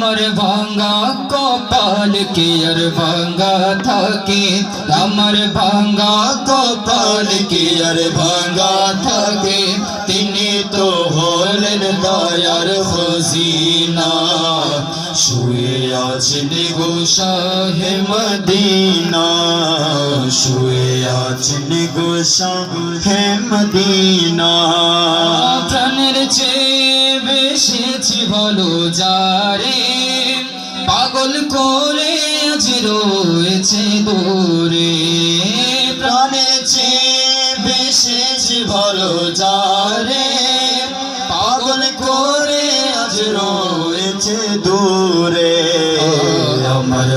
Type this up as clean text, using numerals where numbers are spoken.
আমার ভাঙা কপাল কি আর ভাঙা থাকে, আমার ভাঙা কপাল কি আর ভাঙা থাকে। তিনি তো হলেন দয়ার খজিনা, শুয়ে আছেন গো শাহে মদিনা, শুয়ে আছেন গো শাহে মদিনা। প্রাণের চেয়ে বেশি ভালো যারে, পাগল করে আজ রয়েছে দূরে। প্রাণের চেয়ে বেশি ভালো যারে, পাগল করে আজ রয়েছে দূরে। আমার